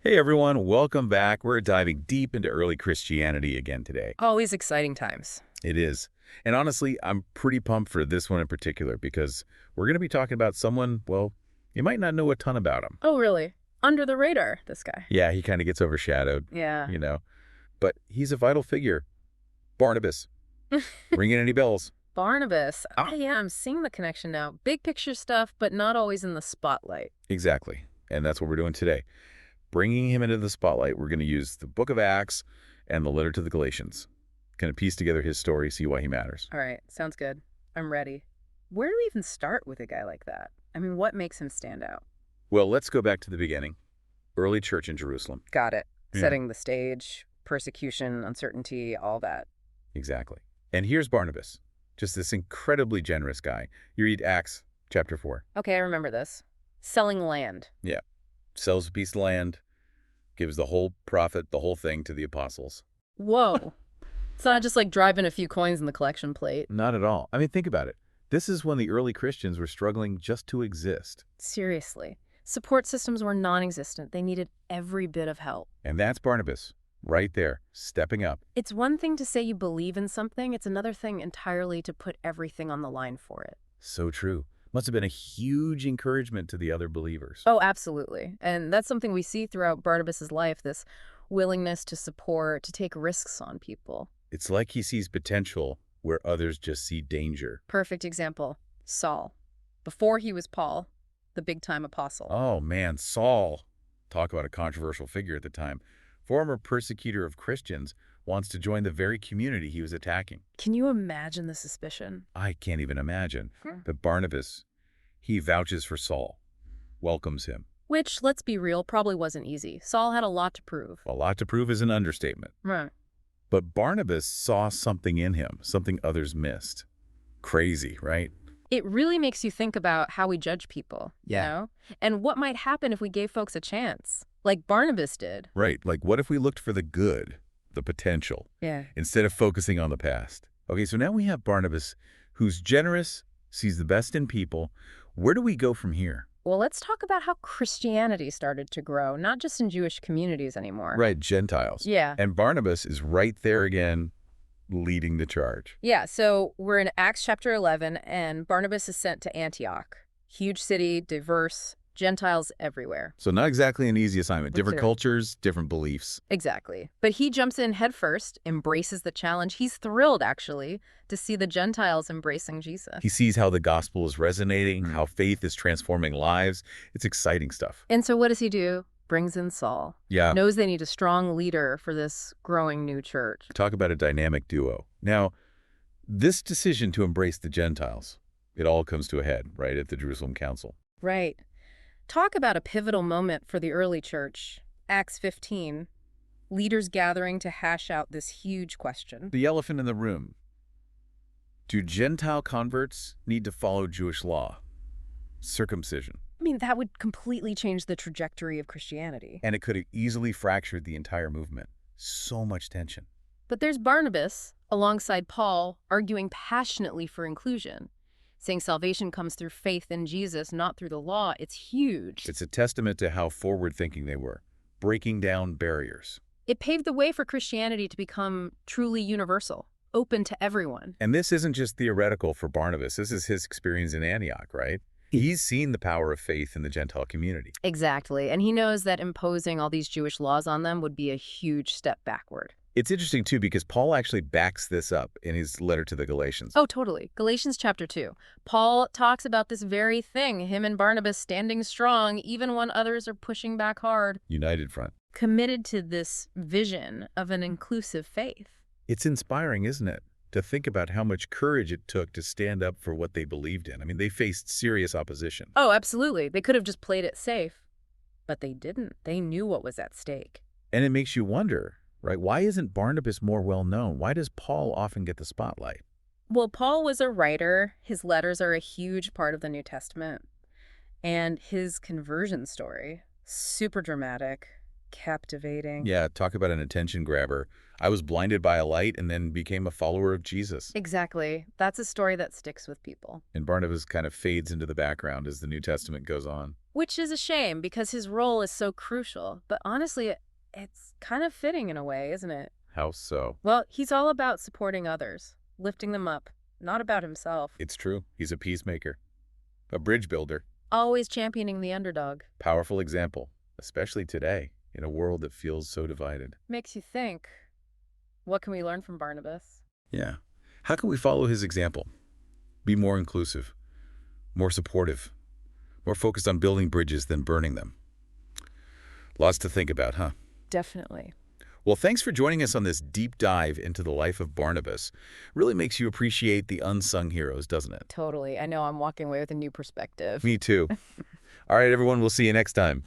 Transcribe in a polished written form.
Hey everyone, welcome back. We're diving deep into early Christianity again today. Always exciting times. It is. And honestly, I'm pretty pumped for this one in particular because we're going to be talking about someone, well, you might not know a ton about him. Oh, really? Under the radar, this guy. Yeah, he kind of gets overshadowed, Yeah. you know, but he's a vital figure. Barnabas. Ringing any bells? Barnabas. Yeah, I'm seeing the connection now. Big picture stuff, but not always in the spotlight. Exactly. And that's what we're doing today. Bringing him into the spotlight, we're going to use the book of Acts and the letter to the Galatians. Kind of piece together his story, see why he matters. All right, sounds good. I'm ready. Where do we even start with a guy like that? I mean, what makes him stand out? Well, let's go back to the beginning. Early church in Jerusalem. Got it. Yeah. Setting the stage, persecution, uncertainty, all that. Exactly. And here's Barnabas, just this incredibly generous guy. You read Acts chapter 4. Okay, I remember this. Selling land. Yeah. Sells a piece of land, gives the whole profit, the whole thing to the apostles. Whoa. It's not just like driving a few coins in the collection plate. Not at all. I mean, think about it. This is when the early Christians were struggling just to exist. Seriously. Support systems were non-existent. They needed every bit of help. And that's Barnabas, right there, stepping up. It's one thing to say you believe in something. It's another thing entirely to put everything on the line for it. So true. Must have been a huge encouragement to the other believers. Oh, absolutely. And that's something we see throughout Barnabas's life, this willingness to support, to take risks on people. It's like he sees potential where others just see danger. Perfect example, Saul. Before he was Paul, the big-time apostle. Oh man, Saul, talk about a controversial figure at the time, former persecutor of Christians, wants to join the very community he was attacking. Can you imagine the suspicion? I can't even imagine. But Barnabas, he vouches for Saul, welcomes him. Which, let's be real, probably wasn't easy. Saul had a lot to prove. A lot to prove is an understatement. Right. But Barnabas saw something in him, something others missed. Crazy, right? It really makes you think about how we judge people, you Yeah. know? And what might happen if we gave folks a chance, like Barnabas did. Right, like what if we looked for the good, the potential, Yeah. instead of focusing on the past? Okay, so now we have Barnabas, who's generous, sees the best in people. Where do we go from here? Well, let's talk about how Christianity started to grow, not just in Jewish communities anymore. Right, Gentiles. Yeah. And Barnabas is right there again, leading the charge. Yeah, so we're in Acts chapter 11, and Barnabas is sent to Antioch. Huge city, diverse, Gentiles everywhere. So not exactly an easy assignment. Different Clear. cultures, different beliefs. Exactly. But he jumps in headfirst, embraces the challenge. He's thrilled, actually, to see the Gentiles embracing Jesus. He sees how the gospel is resonating, how faith is transforming lives. It's exciting stuff. And so what does he do? Brings in Saul. Yeah. Knows they need a strong leader for this growing new church. Talk about a dynamic duo. Now, this decision to embrace the Gentiles, it all comes to a head, right, at the Jerusalem Council. Right. Talk about a pivotal moment for the early church. Acts 15. Leaders gathering to hash out this huge question. The elephant in the room. Do Gentile converts need to follow Jewish law? Circumcision. I mean, that would completely change the trajectory of Christianity. And it could have easily fractured the entire movement. So much tension. But there's Barnabas, alongside Paul, arguing passionately for inclusion, saying salvation comes through faith in Jesus, not through the law. It's huge. It's a testament to how forward-thinking they were, breaking down barriers. It paved the way for Christianity to become truly universal, open to everyone. And this isn't just theoretical for Barnabas. This is his experience in Antioch, right? He's seen the power of faith in the Gentile community. Exactly. And he knows that imposing all these Jewish laws on them would be a huge step backward. It's interesting, too, because Paul actually backs this up in his letter to the Galatians. Oh, totally. Galatians chapter 2. Paul talks about this very thing, him and Barnabas standing strong even when others are pushing back hard. United front. Committed to this vision of an inclusive faith. It's inspiring, isn't it? To think about how much courage it took to stand up for what they believed in. I mean, they faced serious opposition. Oh, absolutely. They could have just played it safe, but they didn't. They knew what was at stake. And it makes you wonder, right? Why isn't Barnabas more well-known? Why does Paul often get the spotlight? Well, Paul was a writer. His letters are a huge part of the New Testament. And his conversion story, super dramatic, captivating. Yeah, talk about an attention grabber. I was blinded by a light and then became a follower of Jesus. Exactly. That's a story that sticks with people. And Barnabas kind of fades into the background as the New Testament goes on. Which is a shame because his role is so crucial. But honestly, it's kind of fitting in a way, isn't it? How so? Well, he's all about supporting others, lifting them up, not about himself. It's true. He's a peacemaker, a bridge builder, Always championing the underdog. powerful example, especially today in a world that feels so divided. Makes you think, what can we learn from Barnabas? Yeah. How can we follow his example? Be more inclusive, more supportive, more focused on building bridges than burning them. Lots to think about, huh? Definitely. Well, thanks for joining us on this deep dive into the life of Barnabas. Really makes you appreciate the unsung heroes, doesn't it? Totally. I know I'm walking away with a new perspective. Me too. All right, everyone, we'll see you next time.